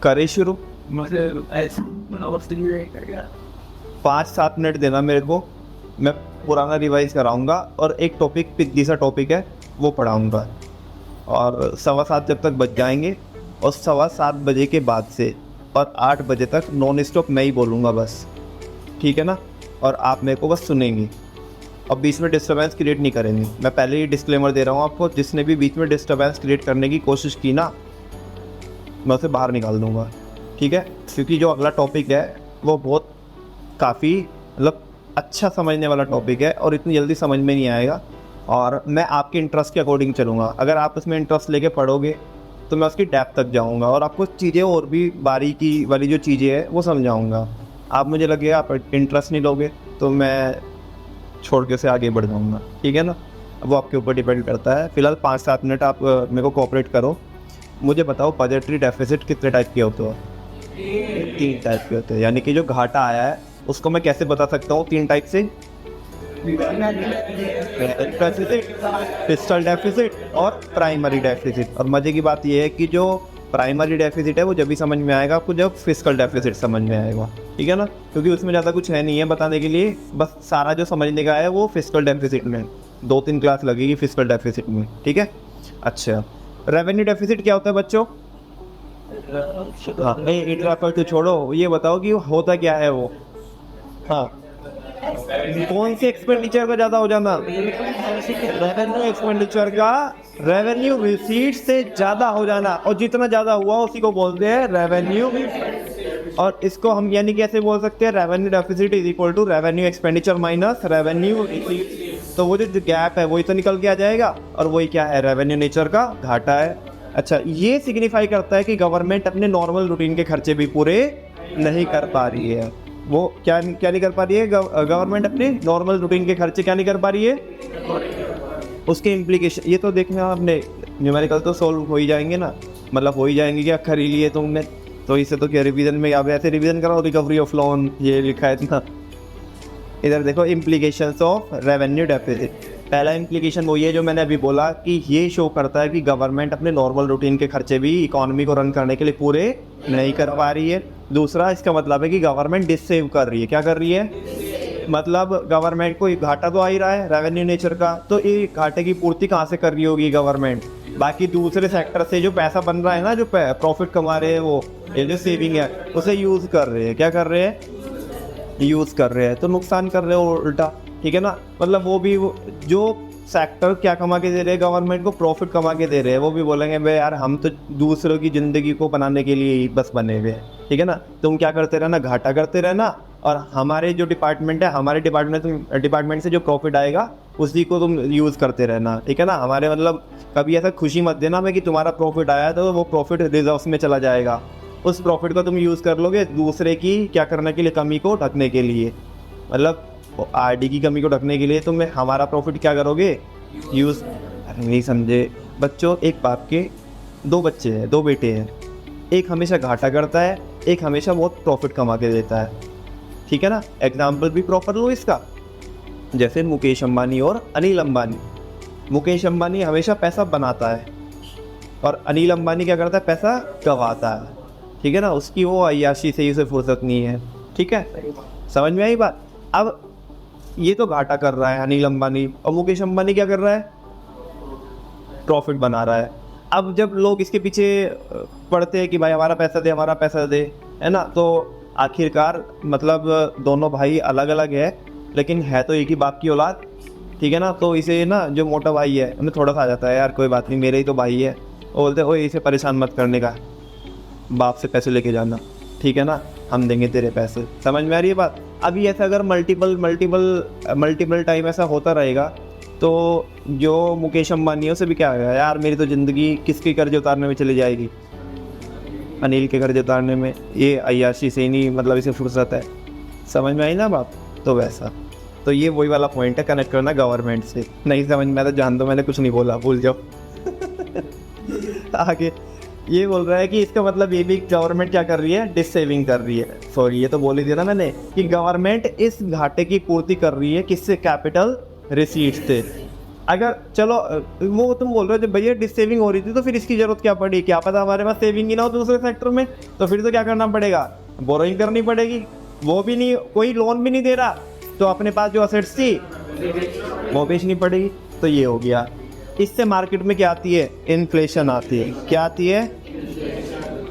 करे शुरू। 5-7 मिनट देना मेरे को, मैं पुराना रिवाइज कराऊंगा और एक टॉपिक पिछली सा टॉपिक है वो पढ़ाऊंगा। और 7:15 जब तक बज जाएंगे और 7:15 बजे के बाद से और 8 बजे तक नॉन स्टॉप मैं ही बोलूँगा बस, ठीक है ना। और आप मेरे को बस सुनेंगे और बीच में डिस्टर्बेंस क्रिएट नहीं करेंगे। मैं पहले ही डिस्क्लेमर दे रहा हूँ आपको, जिसने भी बीच में डिस्टर्बेंस क्रिएट करने की कोशिश की ना, मैं उसे बाहर निकाल दूँगा, ठीक है। क्योंकि जो अगला टॉपिक है वो बहुत काफ़ी मतलब अच्छा समझने वाला टॉपिक है और इतनी जल्दी समझ में नहीं आएगा। और मैं आपके इंटरेस्ट के अकॉर्डिंग चलूँगा। अगर आप उसमें इंटरेस्ट लेके पढ़ोगे तो मैं उसकी डेप्थ तक जाऊँगा और आपको चीज़ें और भी बारीकी वाली जो चीज़ें हैं वो समझाऊँगा। आप मुझे लगेगा आप इंटरेस्ट नहीं लोगे तो मैं छोड़ के से आगे बढ़ जाऊँगा, ठीक है ना। वो आपके ऊपर डिपेंड करता है। फिलहाल 5-7 मिनट आप मेरे को कोऑपरेट करो। मुझे बताओ बजटरी डेफिसिट कितने टाइप के होते हो? 3 टाइप के होते हैं। यानी कि जो घाटा आया है उसको मैं कैसे बता सकता हूँ 3 टाइप से? फिस्कल डेफिसिट और प्राइमरी डेफिसिट। और मज़े की बात यह है कि जो प्राइमरी डेफिसिट है वो जब भी समझ में आएगा आपको जब फिस्कल डेफिसिट समझ में आएगा, ठीक है ना। क्योंकि उसमें ज़्यादा कुछ है नहीं है बताने के लिए, बस सारा जो समझने का है वो फिस्कल डेफिसिट में 2-3 क्लास लगेगी फिस्कल डेफिसिट में, ठीक है। अच्छा, रेवेन्यू डेफिसिट क्या होता है बच्चों? हाँ, नहीं इंट्राफर तो छोड़ो, ये बताओ कि होता क्या है वो? हाँ, कौन से एक्सपेंडिचर का ज़्यादा हो जाना? रेवेन्यू एक्सपेंडिचर का रेवेन्यू रिसीट से ज़्यादा हो जाना। और जितना ज़्यादा हुआ उसी को बोलते हैं रेवेन्यू। और इसको हम यानी कैसे बोल सकते हैं? Revenue deficit is equal to revenue expenditure minus revenue receipt. तो वो जो गैप है वही तो निकल के आ जाएगा और वही क्या है? रेवेन्यू नेचर का घाटा है। अच्छा, ये सिग्निफाई करता है कि गवर्नमेंट अपने नॉर्मल रूटीन के खर्चे भी पूरे नहीं कर पा रही है। वो क्या नहीं कर पा रही है? गवर्नमेंट अपने नॉर्मल रूटीन के खर्चे क्या नहीं कर पा रही है? उसके इम्प्लीकेशन ये तो देखना आपने, न्यूमेरिकल तो सोल्व हो ही जाएंगे ना। मतलब हो ही जाएंगे कि अखर ही लिए तुमने तो इसे तो क्या रिवीजन में आप ऐसे रिवीजन कराओ, रिकवरी ऑफ लोन ये लिखा है इतना। इधर देखो इम्प्लीकेशंस ऑफ रेवेन्यू डेफिसिट। पहला इम्प्लीकेशन वही है जो मैंने अभी बोला कि ये शो करता है कि गवर्नमेंट अपने नॉर्मल रूटीन के खर्चे भी इकोनॉमी को रन करने के लिए पूरे नहीं कर पा रही है। दूसरा इसका मतलब है कि गवर्नमेंट डिसेव कर रही है। क्या कर रही है? मतलब गवर्नमेंट को घाटा तो आ ही रहा है रेवेन्यू नेचर का, तो ये घाटे की पूर्ति कहाँ से कर रही होगी गवर्नमेंट? बाकी दूसरे सेक्टर से जो पैसा बन रहा है ना, जो प्रॉफिट कमा रहे हैं वो, ये जो सेविंग है उसे यूज़ कर रहे हैं। क्या कर रहे हैं? यूज़ कर रहे हैं, तो नुकसान कर रहे हो उल्टा, ठीक है ना। मतलब वो भी जो सेक्टर क्या कमा के दे रहे हैं गवर्नमेंट को, प्रॉफिट कमा के दे रहे हैं, वो भी बोलेंगे भाई यार हम तो दूसरों की ज़िंदगी को बनाने के लिए ही बस बने हुए हैं, ठीक है ना। तुम क्या करते रहना? घाटा करते रहना और हमारे जो डिपार्टमेंट है, हमारे डिपार्टमेंट से जो प्रॉफिट आएगा उसी को तुम यूज़ करते रहना, ठीक है ना। हमारे मतलब कभी ऐसा खुशी मत देना मैं कि तुम्हारा प्रॉफिट आया तो वो प्रॉफिट रिजर्व्स में चला जाएगा। उस प्रॉफिट को तुम यूज़ कर लोगे दूसरे की क्या करने के लिए? कमी को ढकने के लिए। मतलब आरडी की कमी को ढकने के लिए तुम हमारा प्रॉफिट क्या करोगे? यूज़। अरे नहीं समझे बच्चों, एक बाप के 2 बच्चे हैं, 2 बेटे हैं। एक हमेशा घाटा करता है, एक हमेशा बहुत प्रॉफिट कमा के देता है, ठीक है ना। एग्जाम्पल भी प्रॉपर लो इसका, जैसे मुकेश अंबानी और अनिल अंबानी। मुकेश अंबानी हमेशा पैसा बनाता है और अनिल अंबानी क्या करता है? पैसा गंवाता है, ठीक है ना। उसकी वो अय्याशी से ही उसे फुर्सत नहीं है, ठीक है। समझ में आई बात? अब ये तो घाटा कर रहा है अनिल अंबानी और मुकेश अंबानी क्या कर रहा है? प्रॉफिट बना रहा है। अब जब लोग इसके पीछे पड़ते हैं कि भाई हमारा पैसा दे, हमारा पैसा दे, है ना, तो आखिरकार मतलब दोनों भाई अलग अलग है लेकिन है तो एक ही बाप की औलाद, ठीक है ना। तो इसे ना जो मोटा भाई है उन्हें थोड़ा सा आ जाता है यार कोई बात नहीं मेरे ही तो भाई है, वो बोलते ओए इसे परेशान मत करने का, बाप से पैसे लेके जाना, ठीक है ना, हम देंगे तेरे पैसे। समझ में आ रही है बात? अभी ऐसा अगर मल्टीपल टाइम ऐसा होता रहेगा तो जो मुकेश अंबानी है उसे भी क्या होगा? यार मेरी तो ज़िंदगी किसके कर्ज उतारने में चली जाएगी? अनिल के कर्ज उतारने में। ये अय्याशी से ही नहीं मतलब इसे फुर्सत है। समझ में आई ना बात? तो वैसा तो ये वही वाला पॉइंट है, कनेक्ट करना गवर्नमेंट से। नहीं समझ में आया तो जान दो मैंने कुछ नहीं बोला, भूल जाओ। आगे ये बोल रहा है कि इसका मतलब ये भी गवर्नमेंट क्या कर रही है? डिसेविंग कर रही है। सॉरी ये तो बोल ही दिया ना मैंने कि गवर्नमेंट इस घाटे की पूर्ति कर रही है किससे? कैपिटल रिसीट से। अगर चलो वो तुम बोल रहे हो जब भैया डिसेविंग हो रही थी तो फिर इसकी जरूरत क्या पड़ी, क्या पता हमारे पास सेविंग ही ना हो दूसरे सेक्टर में, तो फिर तो क्या करना पड़ेगा, बोरोइंग करनी पड़ेगी। वो भी नहीं, कोई लोन भी नहीं दे रहा, तो अपने पास जो असेट्स थी वो बेचनी पड़ेगी। तो ये हो गया। इससे मार्केट में क्या आती है, इन्फ्लेशन आती है। क्या आती है,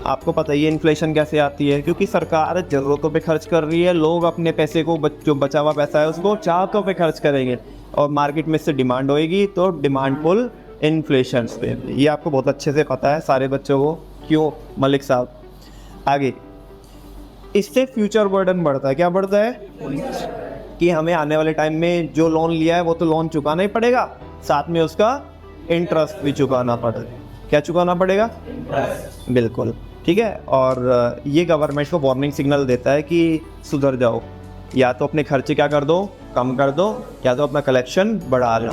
आपको पता ही है इन्फ्लेशन कैसे आती है, क्योंकि सरकार ज़रूरतों पे खर्च कर रही है, लोग अपने पैसे को जो बचा हुआ पैसा है उसको चाहतों पे खर्च करेंगे, और मार्केट में इससे डिमांड होएगी, तो डिमांड पुल इन्फ्लेशन पे। ये आपको बहुत अच्छे से पता है सारे बच्चों को। क्यों मलिक साहब? आगे इससे फ्यूचर बर्डन बढ़ता है। क्या बढ़ता है कि हमें आने वाले टाइम में जो लोन लिया है वो तो लोन चुकाना ही पड़ेगा, साथ में उसका इंटरेस्ट भी चुकाना पड़ेगा। क्या चुकाना पड़ेगा? बिल्कुल, ठीक है। और ये गवर्नमेंट को वार्निंग सिग्नल देता है कि सुधर जाओ, या तो अपने खर्चे क्या कर दो, कम कर दो, या तो अपना कलेक्शन बढ़ा लो,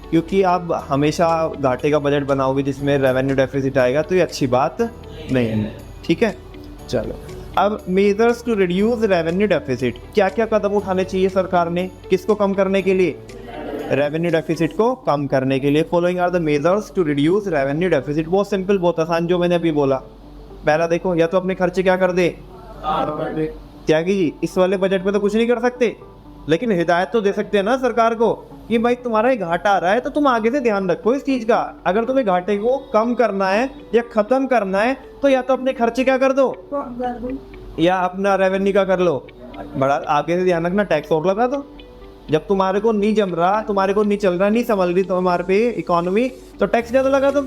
क्योंकि आप हमेशा घाटे का बजट बनाओगे जिसमें रेवेन्यू डेफिसिट आएगा, तो ये अच्छी बात नहीं है, ठीक है। चलो अब measures to reduce revenue deficit, क्या क्या कदम उठाने चाहिए सरकार ने, किसको कम करने के लिए, रेवेन्यू डेफिसिट को कम करने के लिए। Following are the measures to reduce revenue deficit. बहुत सिंपल, बहुत आसान, जो मैंने अभी बोला। पहला देखो, या तो अपने खर्चे क्या कर दे, त्यागी जी इस वाले बजट में तो कुछ नहीं कर सकते, लेकिन हिदायत तो दे सकते हैं ना सरकार को कि भाई तुम्हारा ये घाटा आ रहा है तो तुम आगे से ध्यान रखो इस चीज़ का। अगर तुम्हें घाटे को कम करना है या ख़त्म करना है तो या तो अपने खर्चे क्या कर दो, या अपना रेवेन्यू का कर लो बड़ा। आगे से ध्यान रखना, टैक्स और लगा दो। जब तुम्हारे को नहीं जम रहा, तुम्हारे को नहीं चल रहा, नहीं संभल रही तुम्हारे पे इकोनॉमी, तो टैक्स ज़्यादा लगा दो।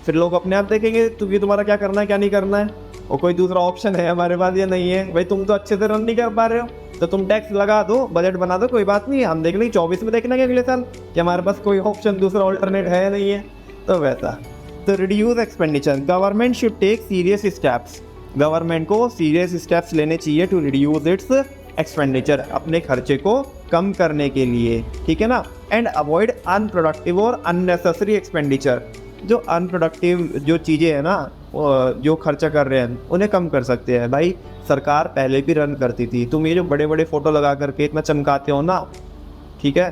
फिर लोग अपने आप देखेंगे तुम, ये तुम्हारा क्या करना है क्या नहीं करना है, और कोई दूसरा ऑप्शन है हमारे पास या नहीं है। भाई तुम तो अच्छे से रन नहीं कर पा रहे हो, तो तुम टैक्स लगा दो, बजट बना दो, कोई बात नहीं, हम देख लेंगे 24 में देखना कि अगले साल कि हमारे पास कोई ऑप्शन दूसरा ऑल्टरनेट है नहीं है, तो वैसा। तो reduce expenditure, government should take serious steps. Government को सीरियस स्टेप्स लेने चाहिए टू रिड्यूस इट्स एक्सपेंडिचर, अपने खर्चे को कम करने के लिए, ठीक है ना। एंड अवॉइड अनप्रोडक्टिव और अननेसेसरी एक्सपेंडिचर। जो अनप्रोडक्टिव जो चीज़ें हैं ना, जो खर्चा कर रहे हैं उन्हें कम कर सकते हैं। भाई सरकार पहले भी रन करती थी, तुम ये जो बड़े बड़े फ़ोटो लगा करके इतना चमकाते हो ना, ठीक है,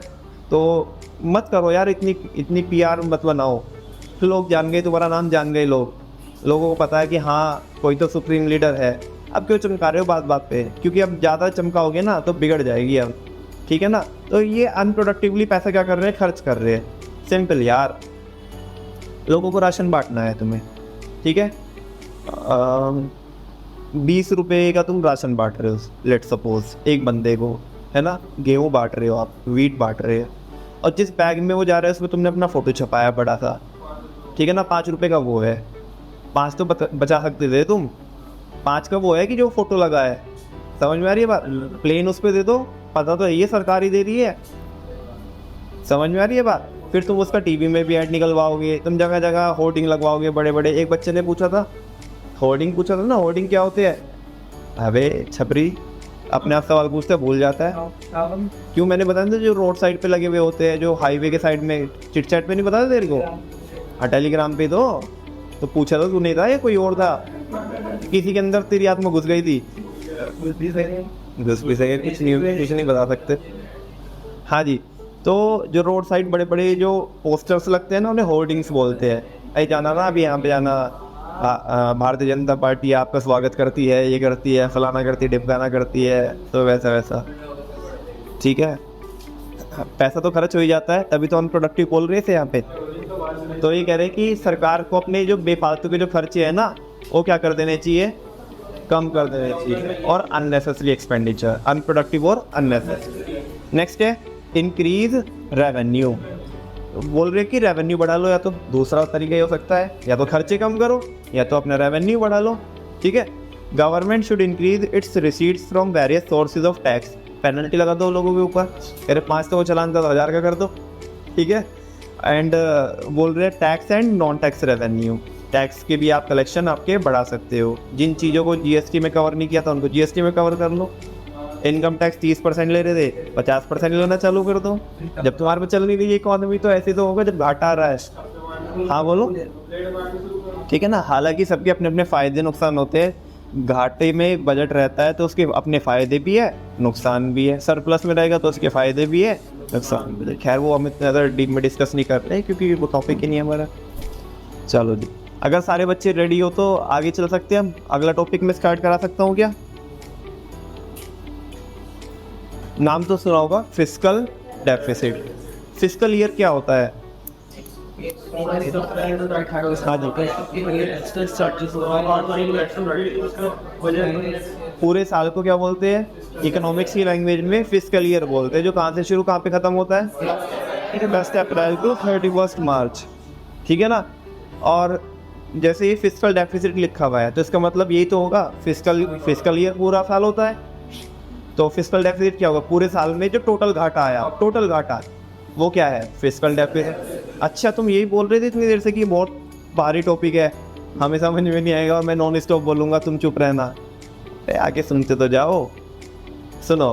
तो मत करो यार, इतनी PR मत बनाओ। लोग जान गए, तुम्हारा नाम जान गए लोगों को पता है कि हाँ कोई तो सुप्रीम लीडर है। अब क्यों चमका रहे हो बात बात पे, क्योंकि अब ज़्यादा चमकाओगे ना तो बिगड़ जाएगी अब, ठीक है ना। तो ये अनप्रोडक्टिवली पैसा क्या कर रहे हैं, खर्च कर रहे हैं। सिंपल यार, लोगों को राशन बांटना है तुम्हें, ठीक है, 20 रुपये का तुम राशन बांट रहे हो, लेट सपोज एक बंदे को, है ना, गेहूँ बांट रहे हो आप, वीट बांट रहे हो, और जिस बैग में वो जा रहा है उसमें तुमने अपना फ़ोटो छपाया बड़ा सा, ठीक है ना, 5 रुपये का वो है, 5 तो बचा सकते थे तुम, 5 का वो है कि जो फ़ोटो लगा है, समझ में आ रही है बात। प्लेन उस पर दे दो, पता तो ये सरकार ही दे रही है, समझ में आ रही है बात। फिर तुम उसका टीवी में भी ऐड निकलवाओगे, तुम जगह जगह होर्डिंग लगवाओगे बड़े बड़े। एक बच्चे ने पूछा था, होर्डिंग पूछा था ना, होर्डिंग क्या होते हैं, अबे छपरी अपने आप सवाल पूछते भूल जाता है। क्यों, मैंने बताया था जो रोड साइड पे लगे हुए होते हैं, जो हाईवे के साइड में, चिट चैट पे नहीं बताया तेरे को, टेलीग्राम पे तो पूछा था तू, नहीं था या कोई और था, किसी के अंदर तेरी आत्मा घुस गई थी, घुस भी सके, कुछ नहीं बता सकते। हाँ जी, तो जो रोड साइड बड़े बड़े जो पोस्टर्स लगते हैं ना, उन्हें होर्डिंग्स बोलते हैं। अरे जाना ना, अभी यहाँ पे जाना, भारतीय जनता पार्टी आपका स्वागत करती है, ये करती है, फलाना करती है, ढिमकाना करती है, तो वैसा, ठीक है। पैसा तो खर्च हो ही जाता है, तभी तो अनप्रोडक्टिव बोल रहे थे यहाँ पे। तो ये कह रहे हैं कि सरकार को अपने जो बेफालतू के जो खर्चे हैं ना, वो क्या कर देने चाहिए, कम कर देने चाहिए, और अननेसेसरी एक्सपेंडिचर, अनप्रोडक्टिव और अननेसेसरी। नेक्स्ट है इंक्रीज रेवेन्यू। बोल रहे कि रेवेन्यू बढ़ा लो, या तो दूसरा तरीका ये हो सकता है, या तो खर्चे कम करो या तो अपना रेवेन्यू बढ़ा लो, ठीक है। Government should increase its receipts from various sources of tax. Penalty लगा दो लोगों के ऊपर, कह रहे 5 तो चलान था, 1000 का कर दो, ठीक है। एंड बोल रहे tax and non tax revenue, tax के भी आप कलेक्शन आपके बढ़ा सकते हो। जिन चीज़ों को GST में कवर नहीं किया था उनको GST में कवर कर लो। इनकम टैक्स 30% ले रहे थे, 50% लेना चालू कर दो। जब तुम्हारे पे चल नहीं रही इकोनॉमी तो ऐसे तो होगा जब घाटा आ रहा है। हाँ बोलो, ठीक है ना। हालांकि सबके अपने अपने फ़ायदे नुकसान होते हैं। घाटे में बजट रहता है तो उसके अपने फ़ायदे भी है, नुकसान भी है। सरप्लस में रहेगा तो उसके फ़ायदे भी है, नुकसान। खैर वो हम इतना ज़्यादा डीप में डिस्कस नहीं कर रहे क्योंकि वो टॉपिक ही नहीं है हमारा। चलो जी, अगर सारे बच्चे रेडी हो तो आगे चल सकते हैं हम। अगला टॉपिक में स्टार्ट करा सकता हूँ क्या? नाम तो सुना होगा, फिस्कल डेफिसिट। फिस्कल ईयर क्या होता है? पूरे साल को क्या बोलते हैं? इकोनॉमिक्स की लैंग्वेज में फिस्कल ईयर बोलते हैं। जो कहाँ से शुरू कहाँ पे ख़त्म होता है? 1 अप्रैल टू 31 मार्च, ठीक है ना। और जैसे ये फिस्कल डेफिसिट लिखा हुआ है तो इसका मतलब यही तो होगा, फिस्कल ईयर पूरा साल होता है। तो फिस्कल डेफिसिट क्या होगा? पूरे साल में जो टोटल घाटा आया, टोटल घाटा, वो क्या है? Fiscal deficit. अच्छा, तुम यही बोल रहे थे इतनी देर से कि बहुत भारी टॉपिक है, हमें समझ में नहीं आएगा और मैं नॉन स्टॉप बोलूँगा, तुम चुप रहना। आगे सुनते तो जाओ। सुनो,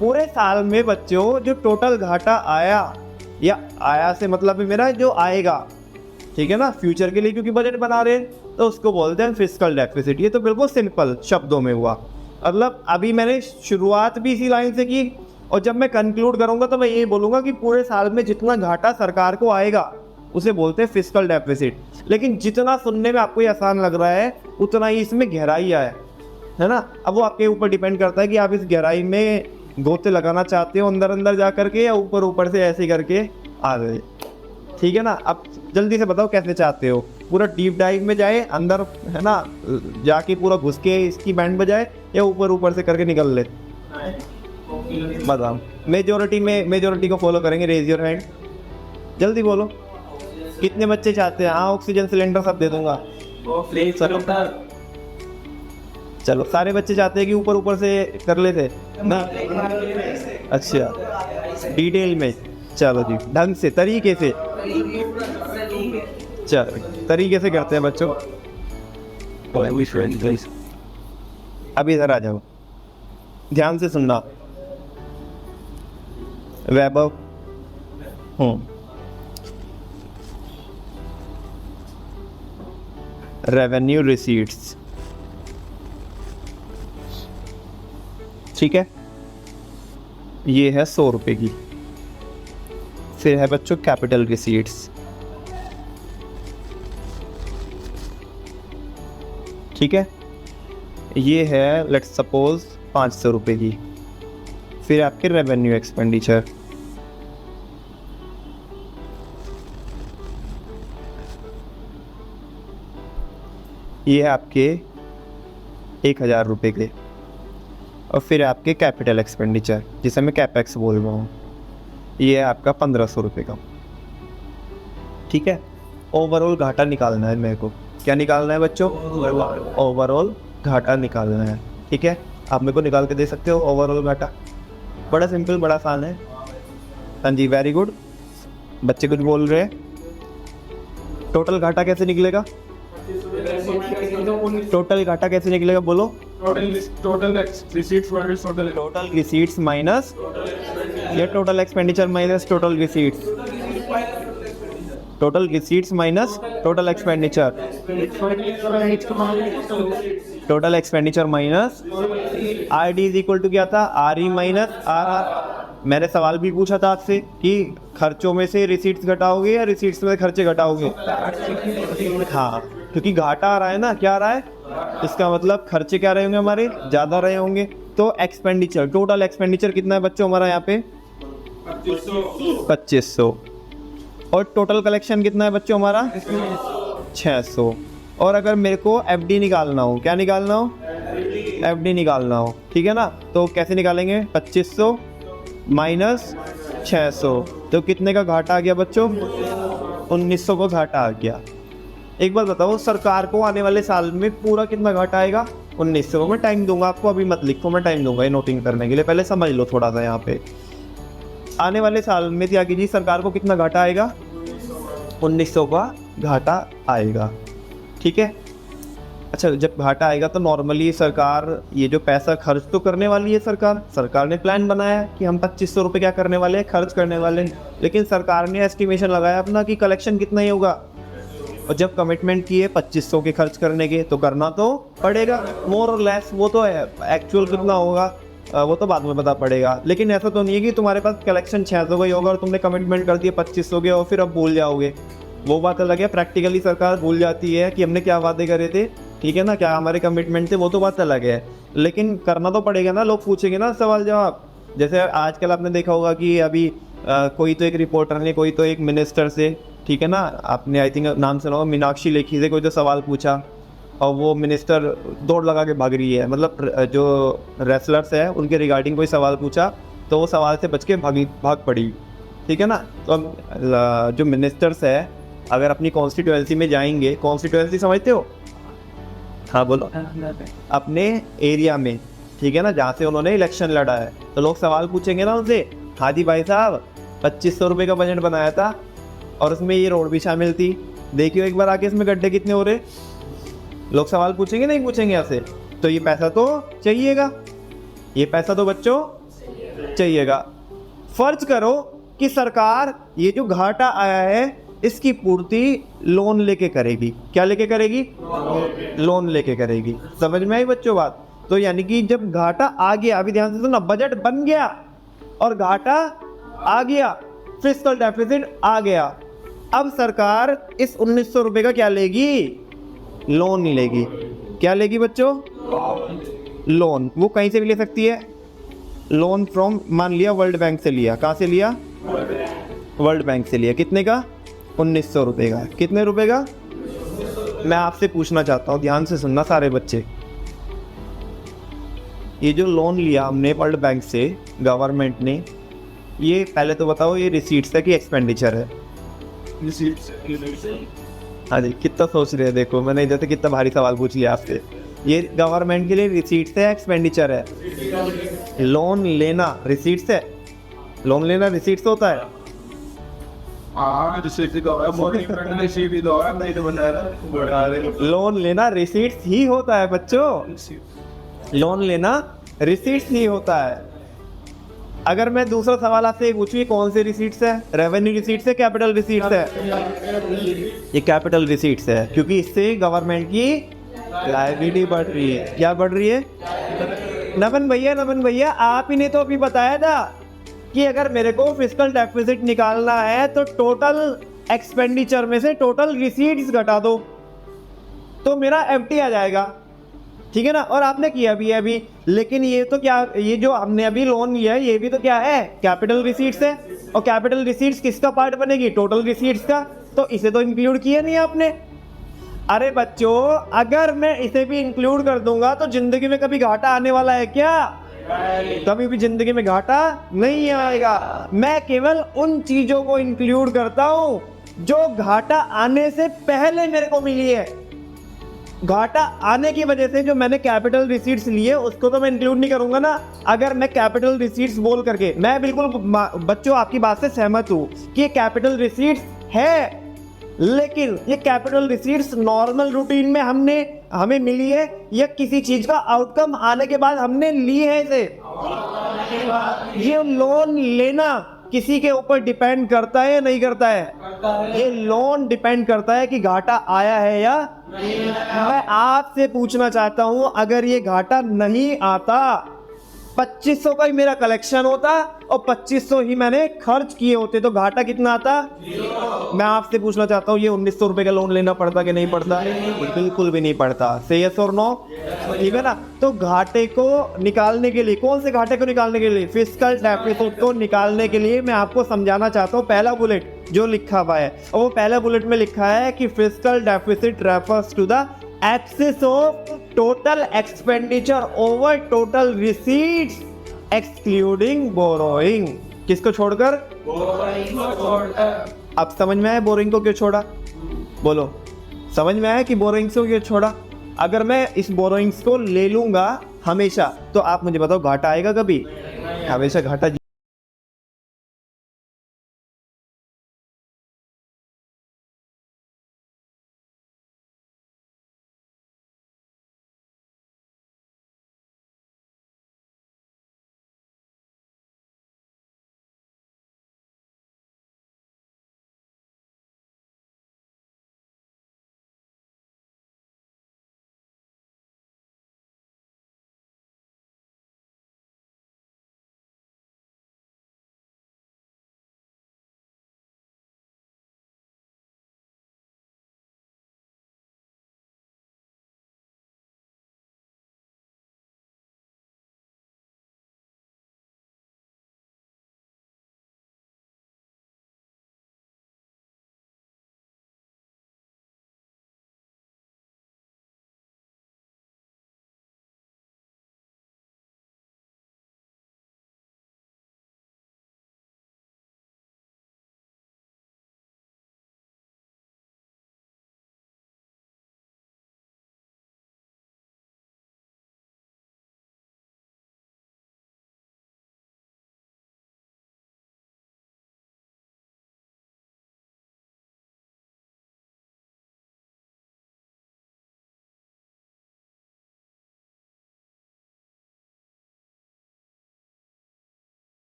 पूरे साल में बच्चों जो टोटल घाटा आया, या आया से मतलब है मेरा जो आएगा, ठीक है ना, फ्यूचर के लिए, क्योंकि बजट बना रहे हैं तो उसको बोलते हैं फिस्कल डेफिसिट। ये तो बिल्कुल सिंपल शब्दों में हुआ। मतलब अभी मैंने शुरुआत भी इसी लाइन से की और जब मैं कंक्लूड करूंगा तो मैं यही बोलूंगा कि पूरे साल में जितना घाटा सरकार को आएगा उसे बोलते हैं फिस्कल डेफिसिट। लेकिन जितना सुनने में आपको ये आसान लग रहा है उतना ही इसमें गहराई है ना। अब वो आपके ऊपर डिपेंड करता है कि आप इस गहराई में गोते लगाना चाहते हो अंदर अंदर जा करके, या ऊपर ऊपर से ऐसे करके आ गए, ठीक है ना। अब जल्दी से बताओ कैसे चाहते हो? पूरा डीप डाइव में जाए अंदर, है ना, जाके पूरा घुस के इसकी बैंड बजाए, या ऊपर ऊपर से करके निकल ले? बताओ। मेजोरिटी को फॉलो करेंगे। रेज योर हैंड, जल्दी बोलो कितने बच्चे चाहते हैं? हाँ, ऑक्सीजन सिलेंडर सब दे दूंगा। चलो, सारे बच्चे चाहते हैं कि ऊपर ऊपर से कर लेते ना? अच्छा, डिटेल में। चलो जी, ढंग से, तरीके से, चलो तरीके से करते हैं बच्चों। अब इधर आ जाओ, ध्यान से सुनना। वैभव, रेवेन्यू रिसीट्स, ठीक है, ये है 100 रुपए की। फिर है बच्चों कैपिटल रिसीट्स, ठीक है, ये है लेट्स सपोज 500 रुपए की। फिर आपके रेवेन्यू एक्सपेंडिचर, ये है आपके 1000 रुपये के। और फिर आपके कैपिटल एक्सपेंडिचर, जिसे मैं कैपेक्स बोल रहा हूँ, ये है आपका 1500 रुपये का, ठीक है। ओवरऑल घाटा निकालना है मेरे को। क्या निकालना है बच्चों? ओवरऑल घाटा निकालना है, ठीक है। आप मेरे को निकाल के दे सकते हो ओवरऑल घाटा। बड़ा सिंपल, बड़ा आसान है। हाँ जी, वेरी गुड। बच्चे कुछ बोल रहे हैं। टोटल घाटा कैसे निकलेगा? टोटल घाटा कैसे निकलेगा बोलो? टोटल रिसीट्स माइनस, या total expenditure minus total receipts? Total receipts minus total expenditure, total expenditure minus R D is equal to क्या था? R E minus R R. मैंने सवाल भी पूछा था आपसे कि खर्चों में से रिसीट्स घटाओगे या रिसीट्स में खर्चे घटाओगे? हाँ, क्योंकि घाटा आ रहा है ना, क्या आ रहा है? इसका मतलब खर्चे क्या रहे होंगे हमारे? ज़्यादा रहे होंगे। तो एक्सपेंडिचर, टोटल एक्सपेंडिचर कितना है बच्चों हमारा यहाँ पे? 2500। और टोटल कलेक्शन कितना है बच्चों हमारा? 600। और अगर मेरे को एफडी निकालना हो, क्या निकालना हो? एफडी निकालना हो, ठीक है ना। तो कैसे निकालेंगे? 2500 माइनस 600, तो कितने का घाटा आ गया बच्चों? 1900 का घाटा आ गया। एक बात बताओ, सरकार को आने वाले साल में पूरा कितना घाटा आएगा? 1900। मैं टाइम दूंगा आपको, अभी मत लिखो, मैं टाइम दूंगा ये नोटिंग करने के लिए, पहले समझ लो थोड़ा सा। यहाँ पे आने वाले साल में त्यागी जी सरकार को कितना घाटा आएगा? 1900 का घाटा आएगा, ठीक है। अच्छा, जब घाटा आएगा तो नॉर्मली सरकार ये जो पैसा खर्च तो करने वाली है। सरकार ने प्लान बनाया कि हम 2500 रुपये क्या करने वाले हैं? खर्च करने वाले हैं। लेकिन सरकार ने एस्टिमेशन लगाया अपना कि कलेक्शन कितना ही होगा, और जब कमिटमेंट किए 2500 के खर्च करने के, तो करना तो पड़ेगा मोर और लेस। वो तो है, एक्चुअल कितना होगा वो तो बाद में पता पड़ेगा। लेकिन ऐसा तो नहीं है कि तुम्हारे पास कलेक्शन 600 का ही होगा और तुमने कमिटमेंट कर दिया 2500 के और फिर अब भूल जाओगे। वो बात अलग है, प्रैक्टिकली सरकार भूल जाती है कि हमने क्या वादे करे थे, ठीक है ना, क्या हमारे कमिटमेंट थे, वो तो बात अलग है। लेकिन करना तो पड़ेगा ना, लोग पूछेंगे ना सवाल जवाब। जैसे आजकल आपने देखा होगा कि अभी कोई तो एक रिपोर्टर ने कोई तो एक मिनिस्टर से, ठीक है ना, आपने आई थिंक नाम सुना होगा, मीनाक्षी लेखी से कोई तो सवाल पूछा और वो मिनिस्टर दौड़ लगा के भाग रही है। मतलब जो रेसलर्स है उनके रिगार्डिंग कोई सवाल पूछा तो वो सवाल से बच के भाग पड़ी, ठीक है ना। तो अब जो मिनिस्टर्स है अगर अपनी कॉन्स्टिट्यूएंसी में जाएंगे, कॉन्स्टिट्यूएंसी समझते हो? हाँ बोलो। अपने एरिया में, ठीक है ना, जहाँ से उन्होंने इलेक्शन लड़ा है, तो लोग सवाल पूछेंगे ना उनसे, हाँ जी भाई साहब 2500 रुपये का बजट बनाया था और उसमें ये रोड भी शामिल थी, देखियो एक बार आके इसमें गड्ढे कितने हो रहे। लोग सवाल पूछेंगे नहीं पूछेंगे आपसे? तो ये पैसा तो चाहिएगा, ये पैसा तो बच्चों चाहिएगा। फर्ज करो कि सरकार ये जो घाटा आया है इसकी पूर्ति लोन लेके करेगी। क्या लेके करेगी? लोन लेके करेगी। समझ में आई बच्चों बात? तो यानी कि जब घाटा आ गया, अभी ध्यान से सुनो, बजट बन गया और घाटा आ गया, फिस्कल डेफिसिट आ गया, अब सरकार इस 1900 रुपये का क्या लेगी? लोन लेगी। क्या लेगी बच्चों? लोन। वो कहीं से भी ले सकती है, लोन फ्रॉम, मान लिया वर्ल्ड बैंक से लिया। कहाँ से लिया? वर्ल्ड बैंक से लिया। कितने का? 1900 रुपये का। कितने रुपए का? मैं आपसे पूछना चाहता हूँ, ध्यान से सुनना सारे बच्चे, ये जो लोन लिया हमने वर्ल्ड बैंक से गवर्नमेंट ने, ये पहले तो बताओ ये रिसीट्स है कि एक्सपेंडिचर है? हाँ जी, कितना सोच रहे हैं, देखो मैंने इधर से कितना भारी सवाल पूछ लिया आपसे। ये गवर्नमेंट के लिए रिसीट्स है एक्सपेंडिचर है? लोन लेना रिसीट्स है? लोन लेना रिसीट्स होता है? लोन लेना रिसीट्स ही होता है बच्चों, लोन लेना रिसीट्स ही होता है। अगर मैं दूसरा सवाल आपसे पूछूं, कौन से रिसीट्स है? रेवेन्यू रिसीट्स है, कैपिटल रिसीट्स है? ये कैपिटल रिसीट्स है, क्योंकि इससे गवर्नमेंट की लायबिलिटी बढ़ रही है। क्या बढ़ रही है? नमन भैया आप ही ने तो अभी बताया था कि अगर मेरे को फिस्कल डेफिसिट निकालना है तो टोटल एक्सपेंडिचर में से टोटल रिसीट्स घटा दो तो मेरा एफडी आ जाएगा, ठीक है ना। और आपने किया भी है अभी। लेकिन ये तो क्या, ये जो हमने अभी लोन लिया है ये भी तो क्या है? कैपिटल रिसीट्स है। और कैपिटल रिसीट्स किसका पार्ट बनेगी? टोटल रिसीट्स का। तो इसे तो इंक्लूड किया नहीं आपने। अरे बच्चों, अगर मैं इसे भी इंक्लूड कर दूंगा तो जिंदगी में कभी घाटा आने वाला है क्या? कभी भी जिंदगी में घाटा नहीं आएगा। मैं केवल उन चीजों को इंक्लूड करता हूं जो घाटा आने से पहले मेरे को मिली है। घाटा आने की वजह से जो मैंने कैपिटल रिसीट्स लिए उसको तो मैं इंक्लूड नहीं करूंगा ना। अगर मैं कैपिटल रिसीट्स बोल करके, मैं बिल्कुल बच्चों आपकी बात से सहमत हूं कि ये कैपिटल रिसीट्स है, लेकिन ये कैपिटल रिसीट्स नॉर्मल रूटीन में हमें मिली है या किसी चीज का आउटकम आने के बाद हमने ली है इसे? ये लोन लेना किसी के ऊपर डिपेंड करता है या नहीं करता है? ये लोन डिपेंड करता है कि घाटा आया है या नहीं। मैं आपसे पूछना चाहता हूं, अगर ये घाटा नहीं आता, 2500 का ही मेरा कलेक्शन होता और 2500 ही मैंने खर्च किए होते, तो घाटा कितना आता? मैं आपसे पूछना चाहता हूँ, ये 1900 रुपए का लोन लेना पड़ता कि नहीं पड़ता? बिल्कुल भी नहीं पड़ता। से यस और नो? ठीक है ना। तो घाटे को निकालने के लिए, कौन से घाटे को निकालने के लिए? फिस्कल डेफिसिट को निकालने के लिए मैं आपको समझाना चाहता हूँ पहला बुलेट जो लिखा हुआ है, और वो पहला बुलेट में लिखा है कि fiscal deficit refers to the excess of total expenditure over total receipts excluding borrowing. किसको छोड़कर? अब समझ में आया बोरिंग को क्यों छोड़ा? बोलो, समझ में आया कि बोरोइंग्स को क्यों छोड़ा? अगर मैं इस बोरोइंग्स को ले लूंगा हमेशा, तो आप मुझे बताओ घाटा आएगा कभी? हमेशा घाटा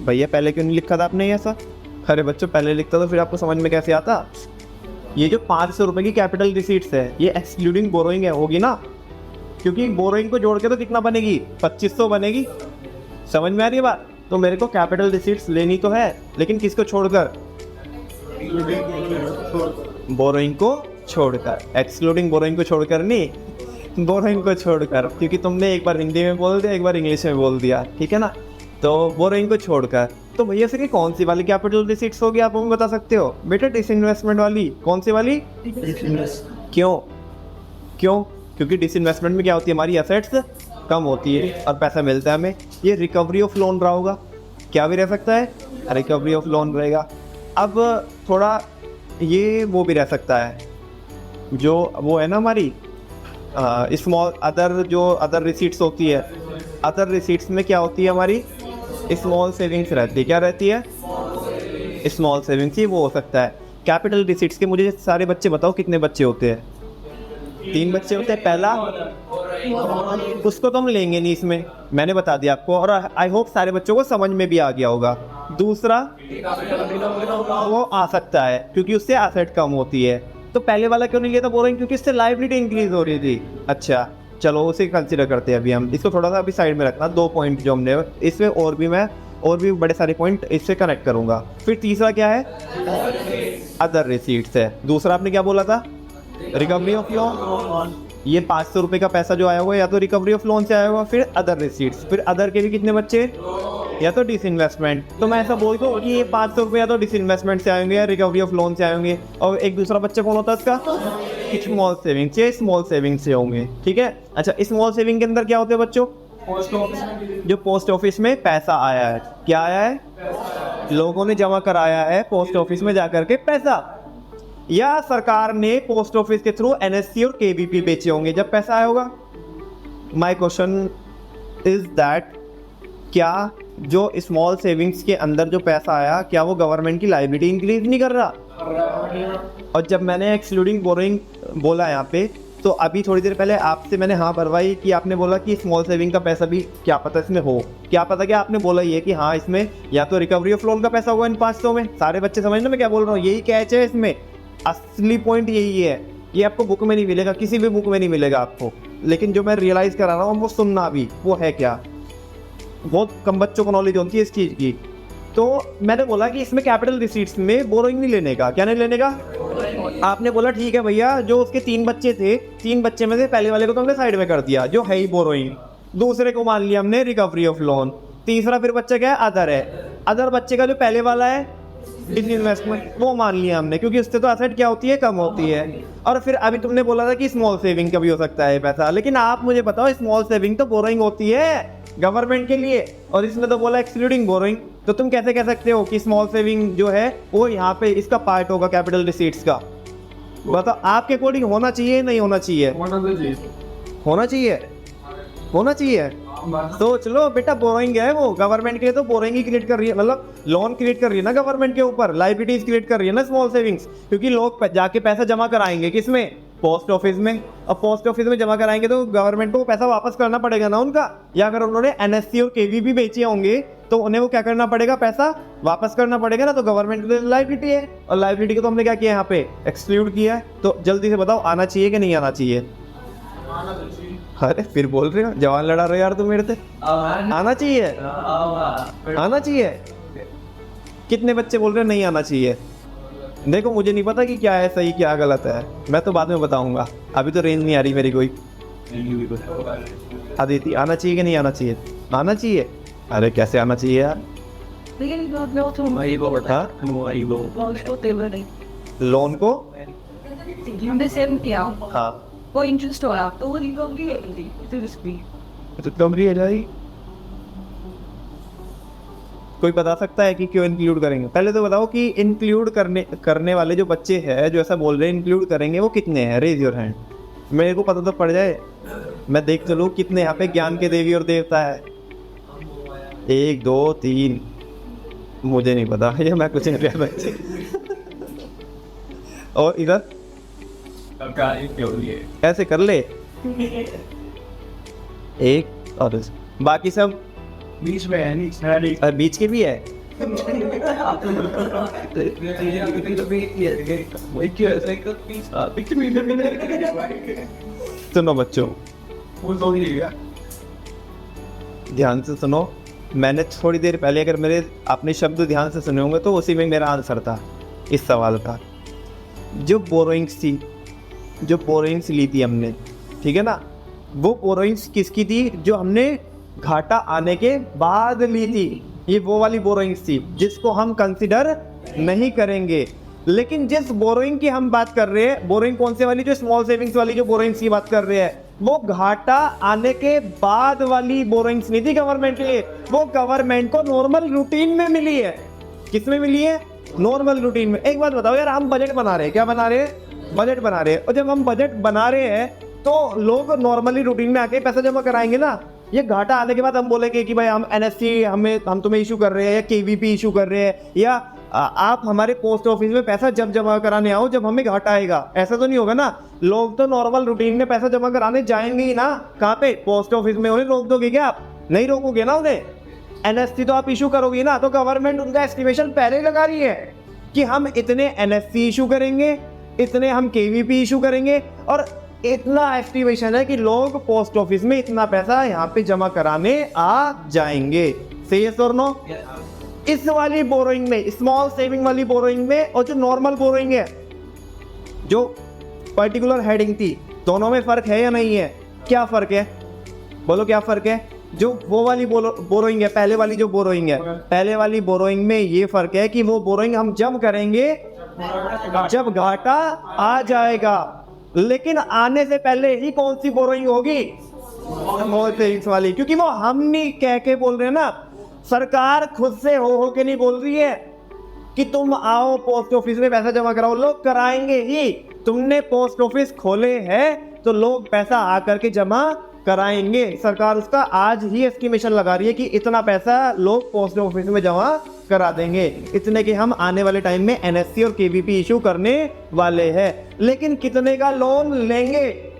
भैया पहले क्यों नहीं लिखा था आपने ऐसा? अरे बच्चों पहले लिखता तो फिर आपको समझ में कैसे आता? ये जो 500 रुपये की कैपिटल रिसीट्स है ये एक्सक्लूडिंग बोरोइंग है, होगी ना? क्योंकि बोरोइंग को जोड़ के तो कितना बनेगी? 2500 बनेगी। समझ में आ रही है बात? तो मेरे को कैपिटल रिसीट्स लेनी तो है, लेकिन किसको छोड़कर? बोरोइंग को छोड़कर। एक्सक्लूडिंग बोरोइंग को छोड़कर नहीं, बोरोइंग को छोड़कर, क्योंकि तुमने एक बार हिंदी में बोल दिया, एक बार इंग्लिश में बोल दिया, ठीक है ना? तो बोरोइंग को छोड़कर। तो भैया से कौन सी वाली कैपिटल रिसीट्स होगी, आप हमें बता सकते हो? बेटा डिसइन्वेस्टमेंट वाली। कौन सी वाली? क्यों? क्यों? क्योंकि डिसइन्वेस्टमेंट में क्या होती है, हमारी एसेट्स कम होती है और पैसा मिलता है हमें। ये रिकवरी ऑफ लोन रहा होगा, क्या भी रह सकता है, रिकवरी ऑफ लोन रहेगा। अब थोड़ा ये वो भी रह सकता है, जो वो है ना हमारी स्मॉल अदर, जो अदर रिसीट्स होती है, अदर रिसीट्स में क्या होती है हमारी? स्मॉल सेविंग्स रहती है। क्या रहती है? स्मॉल सेविंग्स ही वो हो सकता है। कैपिटल रिसीट्स के मुझे सारे बच्चे बताओ कितने बच्चे होते हैं? 3 बच्चे होते हैं। पहला उसको तो हम लेंगे नहीं इसमें, मैंने बता दिया आपको, और आई होप सारे बच्चों को समझ में भी आ गया होगा। दूसरा वो आ सकता है क्योंकि उससे एसेट कम होती है। तो पहले वाला क्यों नहीं लिया था बोरोइंग? क्योंकि इससे लायबिलिटी इंक्रीज हो रही थी। अच्छा चलो उसे कंसिडर करते हैं अभी हम। इसको थोड़ा सा अभी साइड में रखना। 2 पॉइंट जो हमने इसमें, और भी बड़े सारे पॉइंट इससे कनेक्ट करूंगा। फिर तीसरा क्या है? अदर रिसीट्स है। दूसरा आपने क्या बोला था? Recovery of loan. ये 500 रुपये का पैसा जो आया हुआ है या तो रिकवरी ऑफ लोन से आया हुआ, फिर अदर रिसीट्स, फिर अदर के भी कितने बच्चे? या तो डिसइन्वेस्टमेंट। तो मैं ऐसा बोल दूँ कि ये 500 रुपये या तो डिसइन्वेस्टमेंट से आएंगे या रिकवरी ऑफ लोन से आएंगे, और एक दूसरा बच्चा कौन होता है इसका? Small savings. ये स्मॉल सेविंग से होंगे, ठीक है। अच्छा स्मॉल सेविंग के अंदर क्या होते हैं बच्चों? जो पोस्ट ऑफिस में पैसा आया है, क्या आया है? लोगों ने जमा कराया है पोस्ट ऑफिस में जाकर के पैसा, या सरकार ने पोस्ट ऑफिस के थ्रू एनएससी और केबीपी बेचे होंगे जब पैसा आया होगा। माय क्वेश्चन इज दैट, क्या जो स्मॉल सेविंग्स के अंदर जो पैसा आया, क्या वो गवर्नमेंट की लायबिलिटी इंक्रीज नहीं कर रहा? और जब मैंने एक्सक्लूडिंग बोरोइंग बोला यहाँ पे, तो अभी थोड़ी देर पहले आपसे मैंने हाँ भरवाई कि आपने बोला कि स्मॉल सेविंग का पैसा भी क्या पता इसमें हो, क्या पता, क्या आपने बोला ये कि हाँ इसमें या तो रिकवरी ऑफ लोन का पैसा होगा इन 500 में। सारे बच्चे समझना मैं क्या बोल रहा हूँ, यही कैच है इसमें, असली पॉइंट यही है। ये आपको बुक में नहीं मिलेगा, किसी भी बुक में नहीं मिलेगा आपको, लेकिन जो मैं रियलाइज़ करा रहा हूँ वो सुनना भी, वो है क्या, बहुत कम बच्चों को नॉलेज होती है इस चीज़ की। तो मैंने बोला कि इसमें कैपिटल रिसीट्स में बोरोइंग नहीं लेने का। क्या नहीं लेने का? आपने बोला ठीक है भैया, जो उसके 3 बच्चे थे, 3 बच्चे में से पहले वाले को तो हमने साइड में कर दिया, जो है ही बोरोइंग। दूसरे को मान लिया हमने रिकवरी ऑफ लोन। तीसरा फिर बच्चा क्या है? अदर है। अदर बच्चे का जो पहले वाला है डिसइन्वेस्टमेंट, वो मान लिया हमने, क्योंकि उससे तो एसेट क्या होती है? कम होती है। और फिर अभी तुमने बोला था कि स्मॉल सेविंग का भी हो सकता है पैसा, लेकिन आप मुझे बताओ स्मॉल सेविंग तो बोरोइंग होती है गवर्नमेंट के लिए, और इसमें तो बोला एक्सक्लूडिंग बोरोइंग। तो तुम कैसे कह सकते हो कि स्मॉल सेविंग जो है वो यहाँ पे इसका पार्ट होगा कैपिटल रिसीट्स का? बताओ आपके अकॉर्डिंग होना चाहिए नहीं होना चाहिए? होना चाहिए, होना चाहिए। सोच लो बेटा, बोरोइंग है वो गवर्नमेंट के लिए, तो बोरोइंग ही क्रिएट कर रही है, मतलब लोन क्रिएट कर रही है ना गवर्नमेंट के ऊपर, लायबिलिटीज क्रिएट कर रही है ना स्मॉल सेविंग्स, क्योंकि लोग जाके पैसा जमा कराएंगे किसमें? पोस्ट ऑफिस में। अब पोस्ट ऑफिस में जमा कराएंगे तो गवर्नमेंट को पैसा वापस करना पड़ेगा ना उनका, या अगर उन्होंने एनएससी और केवीपी बेचे होंगे तो उन्हें वो क्या करना पड़ेगा? पैसा वापस करना पड़ेगा ना। तो गवर्नमेंट की लायबिलिटी है, और लायबिलिटी को तो हमने क्या किया यहाँ पे? एक्सक्लूड किया है। तो जल्दी से बताओ आना चाहिए कि नहीं आना चाहिए? अरे फिर बोल रहे हो, जवान लड़ा रहे यार तुम मेरे से। आना चाहिए, आना चाहिए। कितने बच्चे बोल रहे हैं नहीं आना चाहिए? देखो मुझे नहीं पता कि क्या है सही क्या गलत है, मैं तो बाद में बताऊंगा, अभी तो रेंज नहीं आ रही मेरी कोई। अदिति आना चाहिए कि नहीं आना चाहिए? आना चाहिए। अरे कैसे आना चाहिए यार? लोन को हाँ वो इंटरेस्ट हो रहा तो वो रिकवरी है जाएगी। कोई बता सकता है कि क्यों इंक्लूड करेंगे? पहले तो बताओ कि इंक्लूड करने वाले जो बच्चे हैं जो ऐसा बोल रहे हैं इंक्लूड करेंगे, वो कितने हैं? रेज योर हैंड, मेरे को पता तो पड़ जाए, मैं देख चलूँ कितने यहाँ पे ज्ञान के देवी और देवता है। 1 2 3, मुझे नहीं पता ये, मैं कुछ नहीं कह बच्चे। और इधर ऐसे कर ले 1 और बाकी सब बीच में है नहीं और बीच के भी है। सुनो बच्चों, ध्यान से सुनो। मैंने थोड़ी देर पहले अगर मेरे अपने शब्द ध्यान से सुने होंगे तो उसी में मेरा आंसर था इस सवाल का। जो बोरोइंग्स थी, जो बोरोइंग्स ली थी हमने, ठीक है ना, वो बोरोइंग्स किसकी थी? जो हमने घाटा आने के बाद ली थी। ये वो वाली बोरोइंग्स थी जिसको हम कंसिडर नहीं करेंगे। लेकिन जिस बोरोइंग की हम बात कर रहे हैं, बोरोइंग कौन से वाली? जो स्मॉल सेविंग्स वाली जो बोरोइंग्स की बात कर रहे हैं, वो घाटा आने के बाद वाली बोरोइंग्स नहीं थी गवर्नमेंट के लिए। वो गवर्नमेंट को नॉर्मल रूटीन में मिली है। किस में मिली है? नॉर्मल रूटीन में। एक बात बताओ यार, हम बजट बना रहे हैं, क्या बना रहे हैं? बजट बना रहे हैं। और जब हम बजट बना रहे हैं तो लोग नॉर्मली रूटीन में आके पैसा जमा कराएंगे ना। ये घाटा आने के बाद हम बोलेंगे कि भाई हम एनएससी हम तुम्हें इशू कर रहे हैं, या केवीपी इशू कर रहे हैं, या आप हमारे पोस्ट ऑफिस में पैसा जब जमा कराने आओ जब हमें घाटा आएगा। ऐसा तो नहीं होगा ना। लोग तो नॉर्मल रूटीन में पैसा जमा कराने जाएंगे ही ना। कहाँ पे? पोस्ट ऑफिस में। उन्हें रोक दोगे क्या आप? नहीं रोकोगे ना उन्हें। एनएससी तो आप इशू करोगे ना। तो गवर्नमेंट उनका एस्टिमेशन पहले ही लगा रही है कि हम इतने एनएससी इशू करेंगे, इतने हम केवीपी इशू करेंगे, और इतना एस्टिमेशन है कि लोग पोस्ट ऑफिस में इतना पैसा यहाँ पे जमा कराने आ जाएंगे। सही है और नो? इस वाली बोरोइंग में, स्मॉल सेविंग वाली बोरोइंग में और जो नॉर्मल बोरोइंग है, जो पर्टिकुलर हेडिंग थी, दोनों में फर्क है या नहीं है? क्या फर्क है? बोलो क्या फर्क है? जो वो वाली बोरोइंग है, पहले वाली जो बोरोइंग है, पहले वाली बोरोइंग में ये फर्क है कि वो बोरोइंग हम जब करेंगे जब घाटा आ जाएगा। लेकिन आने से पहले ही कौन सी बोरोइंग होगी? स्मॉल सेविंग्स वाली। क्योंकि वो हम नहीं कह के बोल रहे हैं ना, सरकार खुद से हो के नहीं बोल रही है कि तुम आओ पोस्ट ऑफिस में पैसा जमा कराओ। लोग कराएंगे ही। तुमने पोस्ट ऑफिस खोले हैं तो लोग पैसा आकर के जमा कराएंगे। सरकार उसका आज ही एस्टिमेशन लगा रही है कि इतना पैसा लोग पोस्ट ऑफिस में जमा करा देंगे, इतने कि हम आने वाले टाइम में एनएससी और केवीपी इशू करने वाले हैं। लेकिन कितने का लोन लेंगे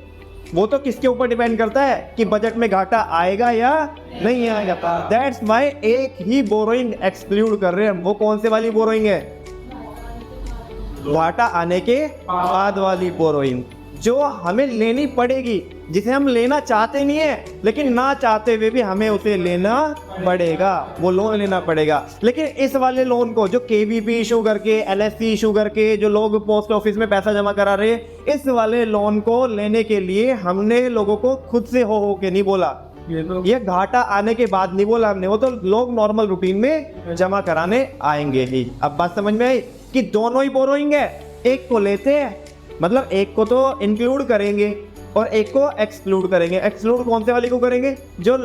वो तो किसके ऊपर डिपेंड करता है कि बजट में घाटा आएगा या नहीं आएगा। दैट्स वाई एक ही बोरोइंग एक्सक्लूड कर रहे हैं। वो कौन से वाली बोरोइंग है? घाटा आने के बाद वाली बोरोइंग, जो हमें लेनी पड़ेगी, जिसे हम लेना चाहते नहीं है लेकिन ना चाहते हुए भी हमें उसे लेना पड़ेगा, वो लोन लेना पड़ेगा। लेकिन इस वाले लोन को जो केवीपी इशू करके, एलएससी इशू करके जो लोग पोस्ट ऑफिस में पैसा जमा करा रहे हैं, इस वाले लोन को लेने के लिए हमने लोगों को खुद से हो के नहीं बोला। ये घाटा आने के बाद नहीं बोला हमने। वो तो लोग नॉर्मल रूटीन में जमा कराने आएंगे ही। अब बात समझ में आई कि दोनों ही बोरोइंग है। एक को लेते हैं, मतलब एक को तो इंक्लूड करेंगे और एक को एक्सक्लूड करेंगे। एक्सक्लूड कौन से वाली को करेंगे? जो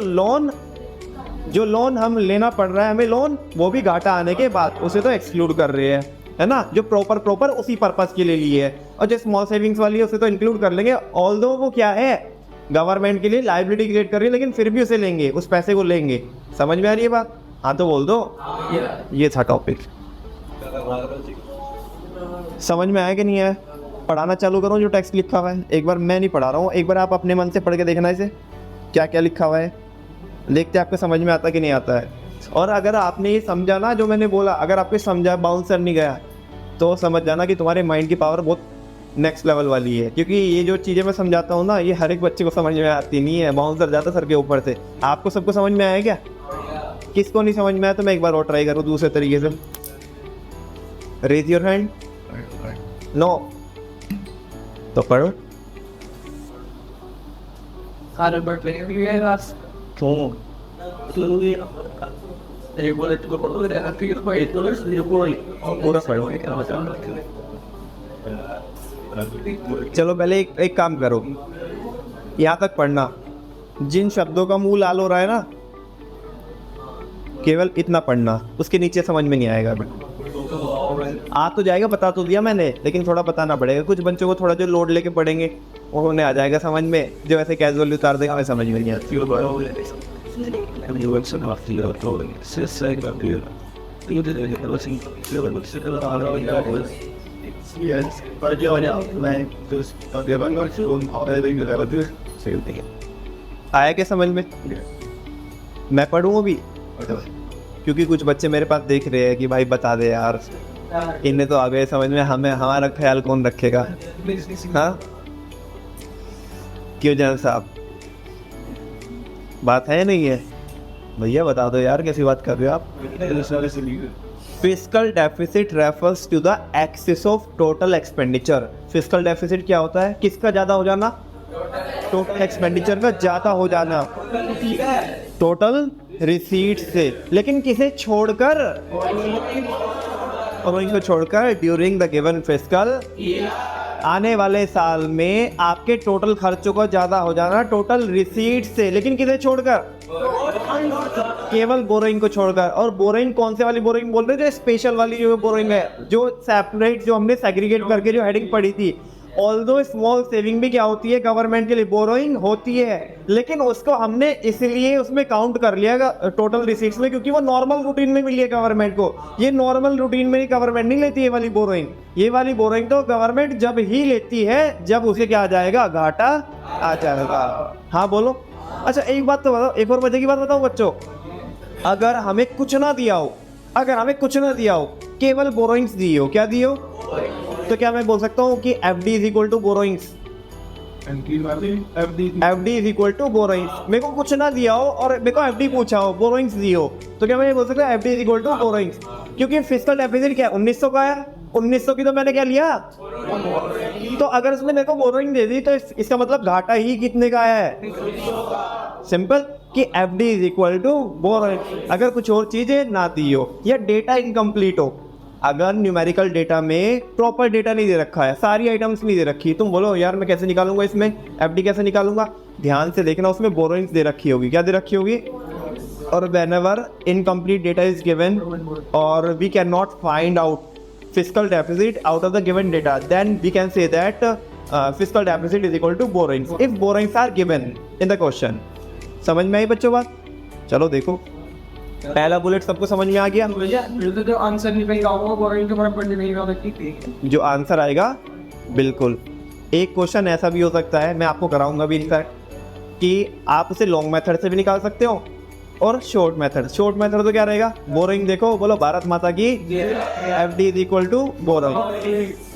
लोन हम लेना पड़ रहा है हमें लोन, वो भी घाटा आने के बाद, उसे तो एक्सक्लूड कर रहे हैं, है ना। जो प्रॉपर उसी पर्पस के लिए लिए है। और जो स्मॉल सेविंग्स वाली है उसे तो इंक्लूड कर लेंगे। ऑल्दो वो क्या है, गवर्नमेंट के लिए लायबिलिटी क्रिएट कर रही है, लेकिन फिर भी उसे लेंगे, उस पैसे को लेंगे। समझ में आ रही है बात? हाँ तो बोल दो। ये था टॉपिक। समझ में आया कि नहीं आया? पढ़ाना चालू करूँ जो टेक्स्ट लिखा हुआ है? एक बार मैं नहीं पढ़ा रहा हूँ, एक बार आप अपने मन से पढ़ के देखना इसे, क्या क्या लिखा हुआ है, देखते आपको समझ में आता कि नहीं आता है। और अगर आपने ये समझा ना जो मैंने बोला, अगर आपको समझा, बाउंसर नहीं गया, तो समझ जाना कि तुम्हारे माइंड की पावर बहुत नेक्स्ट लेवल वाली है। क्योंकि ये जो चीज़ें मैं समझाता हूँ ना, ये हर एक बच्चे को समझ में आती नहीं है। बाउंसर जाता सर के ऊपर से। आपको सबको समझ में आया क्या? किसको नहीं समझ में आया तो मैं एक बार और ट्राई करूँ दूसरे तरीके से। Raise your hand. नो तो पढ़ो। चलो पहले एक काम करो, यहाँ तक पढ़ना। जिन शब्दों का मुंह लाल हो रहा है ना, केवल इतना पढ़ना, उसके नीचे समझ में नहीं आएगा। आ तो जाएगा, बता तो दिया मैंने, लेकिन थोड़ा बताना पड़ेगा। कुछ बच्चों को थोड़ा जो लोड लेके पढ़ेंगे उन्हें आ जाएगा समझ में, जो ऐसे कैजुअली उतार देगा हमें समझ में नहीं आती। आया क्या समझ में? मैं पढ़ूँ अभी? क्योंकि कुछ बच्चे मेरे पास देख रहे हैं कि भाई बता दे यार, इन्हें तो आ गए समझ में, हमें हमारा ख्याल कौन रखेगा। हाँ क्यों जान साहब, बात है नहीं है भैया, बता दो यार कैसी बात कर रहे हो आप। Fiscal deficit refers to the excess of total expenditure. Fiscal deficit क्या होता है, किसका ज़्यादा हो जाना, टोटल एक्सपेंडिचर का ज़्यादा हो जाना टोटल रिसीट से, लेकिन किसे छोड़कर, बोरोइंग को छोड़कर। ड्यूरिंग द गिवन फिस्कल, आने वाले साल में आपके टोटल खर्चों का ज़्यादा हो जाना टोटल रिसीट से, लेकिन किसे छोड़कर, केवल बोरोइंग को छोड़कर। और बोरोइंग कौन से वाली बोरोइंग बोल रहे थे, स्पेशल वाली जो बोरोइंग है, जो सेपरेट, जो हमने सेग्रीगेट करके जो हेडिंग पढ़ी थी। ऑल्दो स्मॉल सेविंग भी क्या होती है, गवर्नमेंट के लिए बोरोइंग होती है, लेकिन उसको हमने इसलिए उसमें काउंट कर लिया टोटल रिसीट्स में, क्योंकि वो नॉर्मल रूटीन में मिली है गवर्नमेंट को। ये नॉर्मल रूटीन में गवर्नमेंट नहीं लेती है वाली बोरोइंग। ये वाली बोरोइंग तो गवर्नमेंट जब ही लेती है जब उसे क्या आ जाएगा, घाटा आ जाएगा। हाँ बोलो। अच्छा एक बात तो बताओ, एक और मजे की बात बताओ बच्चों, अगर हमें कुछ ना दिया हो, अगर हमें कुछ ना दिया हो, केवल बोरोइंग्स दी हो, क्या दी हो, तो क्या मैं बोल सकता हूँ कि F D is equal to borrowings, F D is equal to borrowings. मेरे को कुछ ना दिया हो और मेरे को एफ डी पूछा हो, बोरोइंग्स दी हो, तो क्या मैं बोल सकता हूँ F D is equal to borrowings, क्योंकि फिस्कल डेफिसिट क्या है, 1900 का है, 1900 की तो मैंने क्या लिया, तो अगर उसने मेरे को बोरोइंग दे दी तो इसका मतलब घाटा ही कितने का है, सिंपल कि F D is equal to borrowing. अगर कुछ और चीजें ना दी हो या डेटा इनकम्प्लीट हो, अगर न्यूमेरिकल डेटा में प्रॉपर डेटा नहीं दे रखा है, सारी आइटम्स नहीं दे रखी, तुम बोलो यार मैं कैसे निकालूंगा इसमें एफडी, कैसे निकालूंगा, ध्यान से देखना, उसमें बोरोइंग्स दे रखी होगी, क्या दे रखी होगी। और whenever incomplete data is given or we cannot find out fiscal deficit out of the given data, then we can say that fiscal deficit is equal to borrowings if borrowings are given in the question। समझ में आई बच्चों बात। चलो देखो पहला bullet सबको समझ में आ गया। जो आंसर निकलेगा वो बोरिंग के बराबर निकलेगा, जो आंसर आएगा बिल्कुल। एक क्वेश्चन ऐसा भी हो सकता है, मैं आपको कराऊंगा भी इनफैक्ट, कि आप उसे लॉन्ग मेथड से भी निकाल सकते हो और शॉर्ट मेथड। शॉर्ट मेथड तो क्या रहेगा, बोरिंग देखो, बोलो भारत माता की, F D is equal to boring.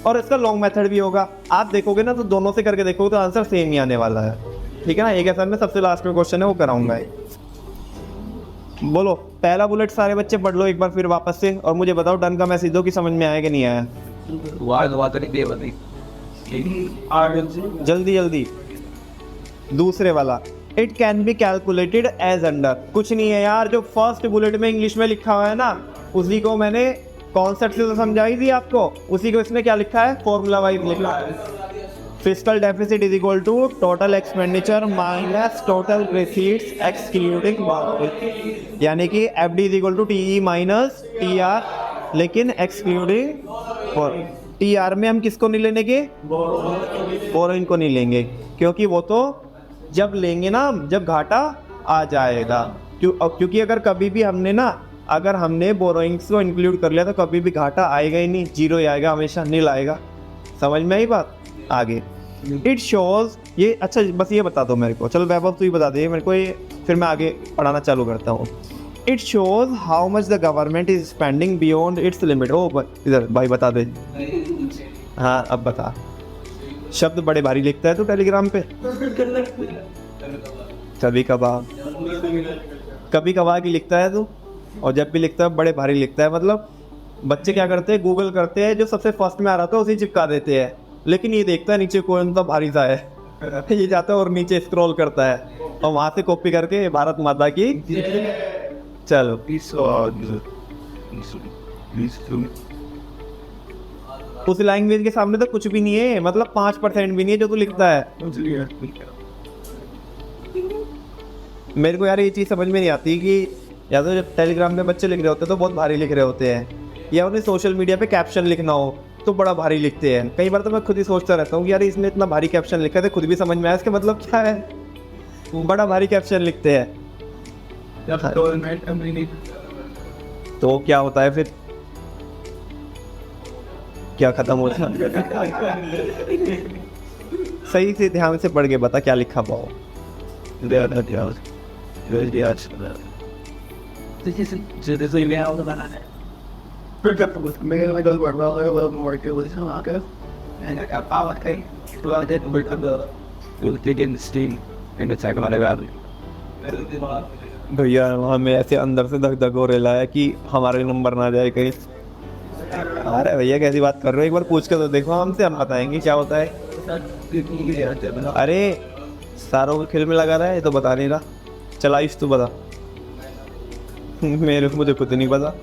और इसका लॉन्ग मेथड भी होगा, आप देखोगे ना तो दोनों से करके देखोगे तो आंसर सेम ही आने वाला है, ठीक है ना। एक ऐसा में सबसे लास्ट में क्वेश्चन है वो कराऊंगा। बोलो पहला बुलेट सारे बच्चे पढ़ लो एक बार फिर वापस से, और मुझे बताओ डन का मैसेज दो कि समझ में आया कि नहीं आया। जल्दी जल्दी। दूसरे वाला, it can be calculated as under. कुछ नहीं है यार, जो फर्स्ट बुलेट में इंग्लिश में लिखा हुआ है ना, उसी को मैंने कॉन्सेप्ट से तो समझाई थी आपको, उसी को इसमें क्या लिखा है, फॉर्मूला वाइज लिखा है। Fiscal deficit is equal to total expenditure minus total receipts excluding borrowing, यानी कि F D is equal to T E minus T R, लेकिन एक्सक्लूडिंग टी आर में हम किसको नहीं लेंगे, बोरोइंग को नहीं लेंगे, क्योंकि वो तो जब लेंगे ना जब घाटा आ जाएगा। क्योंकि अगर कभी भी हमने ना, अगर हमने बोरोइंग्स को इंक्लूड कर लिया तो कभी भी घाटा आएगा ही नहीं, जीरो ही आएगा, हमेशा नील आएगा। समझ में आई बात। आगे इट शोज, ये अच्छा बस ये बता दो मेरे को, चलो वैभव तू ही बता दे मेरे को ये, फिर मैं आगे पढ़ाना चालू करता हूँ। It shows how much the government is spending beyond its limit. ओ इधर भाई बता दे। हाँ अब बता। शब्द बड़े भारी लिखता है तो टेलीग्राम पे, कभी कभार की लिखता है तू, और जब भी लिखता है बड़े भारी लिखता है। मतलब बच्चे क्या करते हैं, गूगल करते हैं, जो सबसे फर्स्ट में आ रहा था उसी चिपका देते हैं, लेकिन ये देखता है नीचे कौन सा भारी सा है ये जाता है और नीचे स्क्रॉल करता है और वहां से कॉपी करके भारत माता की। चलो उस लैंग्वेज के सामने तो कुछ भी नहीं है, मतलब 5% भी नहीं है जो तू लिखता है। मेरे को यार ये चीज़ समझ में नहीं आती कि या तो जब टेलीग्राम में बच्चे लिख रहे होते हैं तो बहुत भारी लिख रहे होते हैं, या उन्हें सोशल मीडिया पे कैप्शन लिखना हो तो बड़ा भारी लिखते हैं। कई बार तो मैं खुद ही सोचता रहता हूँ कि यार इसने इतना भारी कैप्शन लिखा है, खुद भी समझ में आया इसका मतलब क्या है, बड़ा भारी कैप्शन लिखते हैं। तो क्या होता है फिर, क्या खत्म होता है। सही से ध्यान से पढ़ के बता क्या लिखा पाओ। जैसे मैं आओ बनाना है मैं like a little more good with Haka and I got power thing so I didn't work on the dig in the steam and it's like about भैया हमें ऐसे अंदर से धक धक हो रहा है कि हमारे नंबर ना जाए कहीं। अरे भैया कैसी बात कर रहे हो, एक बार पूछ के तो देखो हमसे, हम बताएंगे क्या होता है। अरे सारों को खेल में लगा रहा है, ये तो बता नहीं रहा। चल आयुष तू बता। मुझे खुद नहीं पता।